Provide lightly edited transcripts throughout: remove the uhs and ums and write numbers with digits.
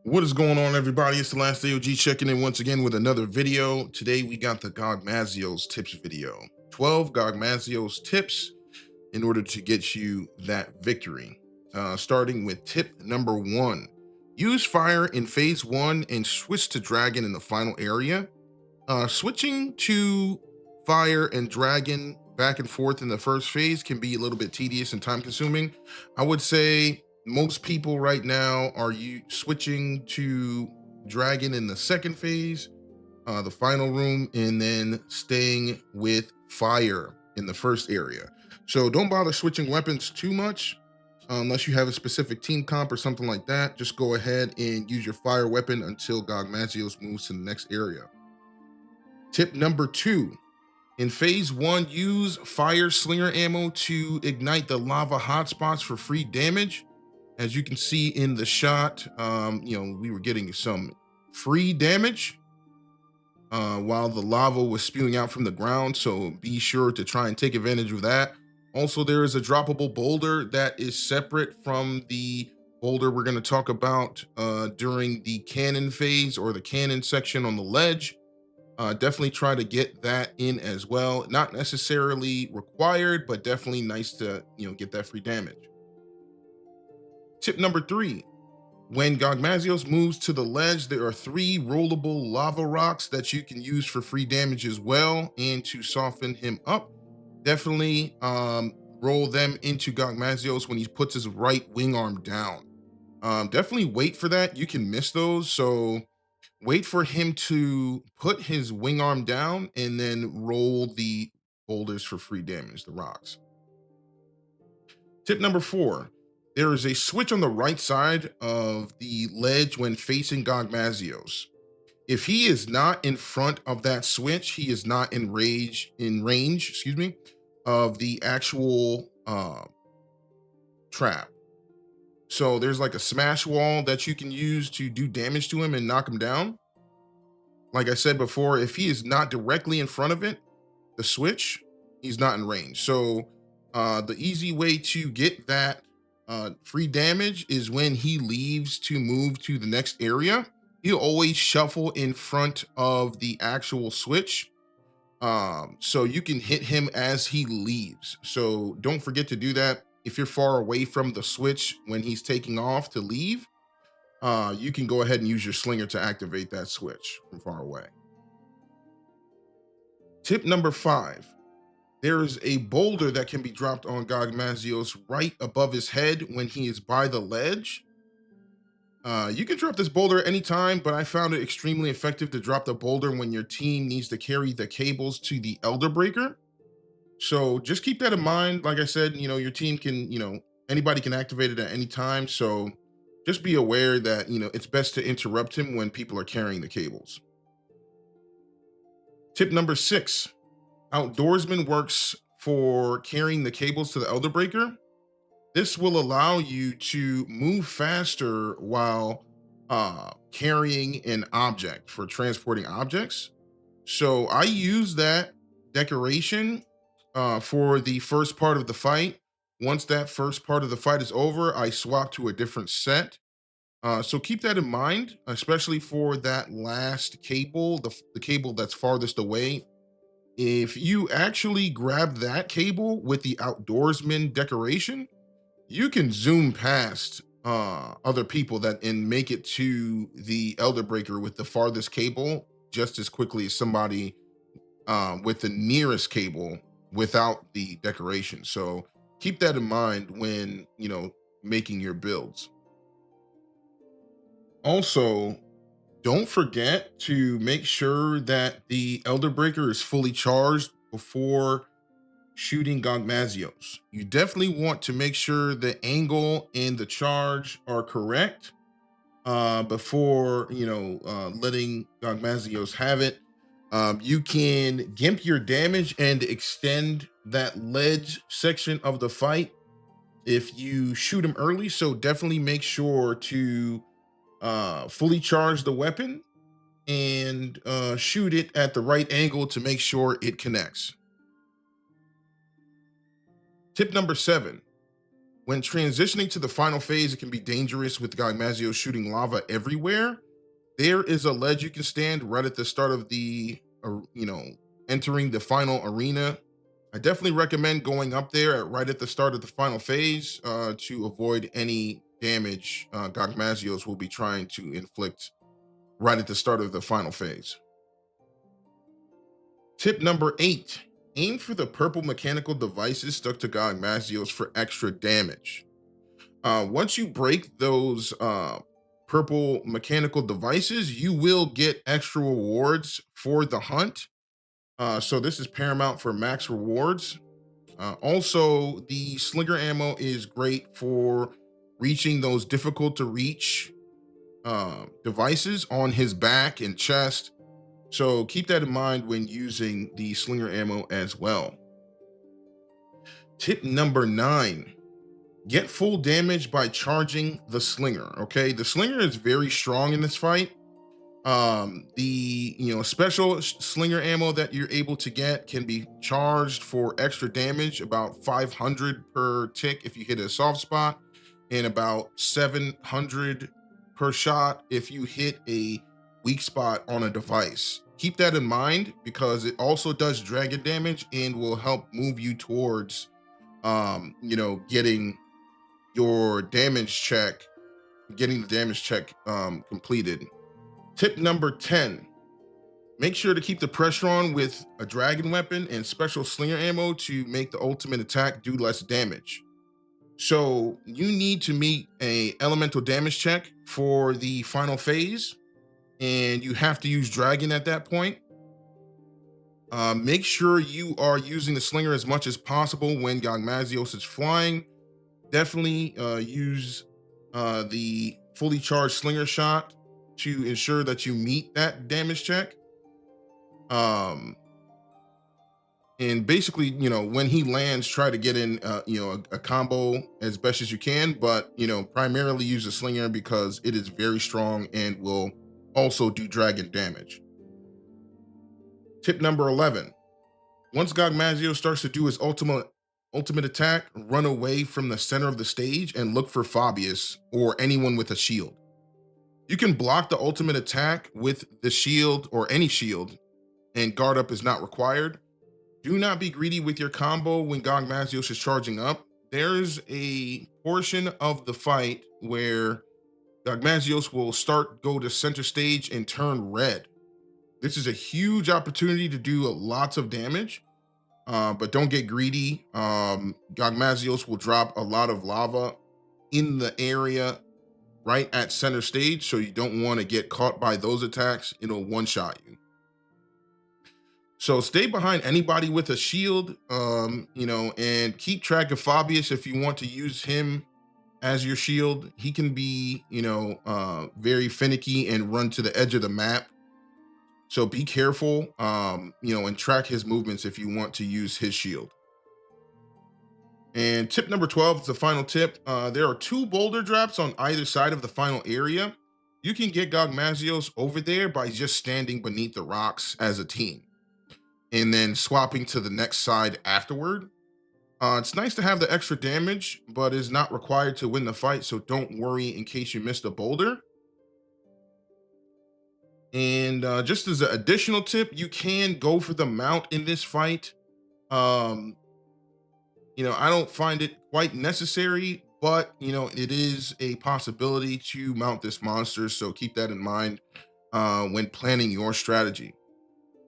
What is going on, everybody? It's the last AOG checking in once again with another video. Today we got the Gogmazios tips video. 12 Gogmazios tips in order to get you that victory. Starting with tip number 1. Use fire in phase 1 and switch to dragon in the final area. Switching to fire and dragon back and forth in the first phase can be a little bit tedious and time consuming. I would say most people right now are you switching to dragon in the second phase, the final room, and then staying with fire in the first area. So don't bother switching weapons too much unless you have a specific team comp or something like that. Just go ahead and use your fire weapon until Gogmazios moves to the next area. Tip number 2. In phase 1, use fire slinger ammo to ignite the lava hotspots for free damage. As you can see in the shot, we were getting some free damage while the lava was spewing out from the ground. So be sure to try and take advantage of that. Also, there is a droppable boulder that is separate from the boulder we're going to talk about during the cannon phase or the cannon section on the ledge. Definitely try to get that in as well. Not necessarily required, but definitely nice to get that free damage. Tip number 3. When Gogmazios moves to the ledge, there are 3 rollable lava rocks that you can use for free damage as well and to soften him up. Definitely roll them into Gogmazios when he puts his right wing arm down. Definitely wait for that. You can miss those. So wait for him to put his wing arm down and then roll the boulders for free damage, the rocks. Tip number 4. There is a switch on the right side of the ledge when facing Gogmazios. If he is not in front of that switch, he is not in range, of the actual trap. So there's like a smash wall that you can use to do damage to him and knock him down. Like I said before, if he is not directly in front of it, the switch, he's not in range. So the easy way to get that free damage is when he leaves to move to the next area. He'll always shuffle in front of the actual switch. So you can hit him as he leaves. So don't forget to do that. If you're far away from the switch when he's taking off to leave, you can go ahead and use your slinger to activate that switch from far away. Tip number 5. There is a boulder that can be dropped on Gogmazios right above his head when he is by the ledge. You can drop this boulder at any time, but I found it extremely effective to drop the boulder when your team needs to carry the cables to the Elder Breaker. So just keep that in mind. Like I said, your team can, anybody can activate it at any time. So just be aware that, it's best to interrupt him when people are carrying the cables. Tip number 6. Outdoorsman works for carrying the cables to the Elder Breaker. This will allow you to move faster while carrying an object for transporting objects. So I use that decoration for the first part of the fight. Once that first part of the fight is over, I swap to a different set. So keep that in mind, especially for that last cable, the cable that's farthest away. If you actually grab that cable with the outdoorsman decoration, you can zoom past other people that and make it to the Elder Breaker with the farthest cable just as quickly as somebody with the nearest cable without the decoration. So keep that in mind when making your builds. Also, don't forget to make sure that the Elder Breaker is fully charged before shooting Gogmazios. You definitely want to make sure the angle and the charge are correct before letting Gogmazios have it. You can gimp your damage and extend that ledge section of the fight if you shoot him early. So definitely make sure to fully charge the weapon and shoot it at the right angle to make sure it connects. Tip number 7. When transitioning to the final phase, it can be dangerous with Gogmazios shooting lava everywhere. There is a ledge you can stand right at the start of the, entering the final arena. I definitely recommend going up there right at the start of the final phase to avoid any damage Gogmazios will be trying to inflict right at the start of the final phase. Tip number 8, aim for the purple mechanical devices stuck to Gogmazios for extra damage. Once you break those purple mechanical devices, you will get extra rewards for the hunt. So this is paramount for max rewards. Also, the slinger ammo is great for reaching those difficult to reach devices on his back and chest. So keep that in mind when using the slinger ammo as well. Tip number 9, get full damage by charging the slinger. Okay, the slinger is very strong in this fight. The special slinger ammo that you're able to get can be charged for extra damage, about 500 per tick if you hit a soft spot, and about 700 per shot if you hit a weak spot on a device. Keep that in mind because it also does dragon damage and will help move you towards getting your damage check, getting the damage check completed. Tip number 10, make sure to keep the pressure on with a dragon weapon and special slinger ammo to make the ultimate attack do less damage. So you need to meet a elemental damage check for the final phase, and you have to use dragon at that point. Make sure you are using the slinger as much as possible when Gogmazios is flying. Definitely use the fully charged slinger shot to ensure that you meet that damage check. And basically, when he lands, try to get in, a combo as best as you can, but, primarily use the slinger because it is very strong and will also do dragon damage. Tip number 11, once Gogmazios starts to do his ultimate attack, run away from the center of the stage and look for Fabius or anyone with a shield. You can block the ultimate attack with the shield or any shield, and guard up is not required. Do not be greedy with your combo when Gogmazios is charging up. There's a portion of the fight where Gogmazios will go to center stage and turn red. This is a huge opportunity to do lots of damage, but don't get greedy. Gogmazios will drop a lot of lava in the area right at center stage, so you don't want to get caught by those attacks. It'll one-shot you. So stay behind anybody with a shield, and keep track of Fabius if you want to use him as your shield. He can be, very finicky and run to the edge of the map. So be careful, and track his movements if you want to use his shield. And tip number 12 is the final tip. There are 2 boulder drops on either side of the final area. You can get Gogmazios over there by just standing beneath the rocks as a team and then swapping to the next side afterward. It's nice to have the extra damage, but is not required to win the fight, so don't worry in case you missed a boulder. And just as an additional tip, you can go for the mount in this fight. I don't find it quite necessary, but it is a possibility to mount this monster, so keep that in mind when planning your strategy.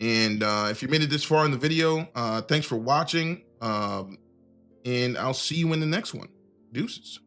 And if you made it this far in the video, thanks for watching. And I'll see you in the next one. Deuces.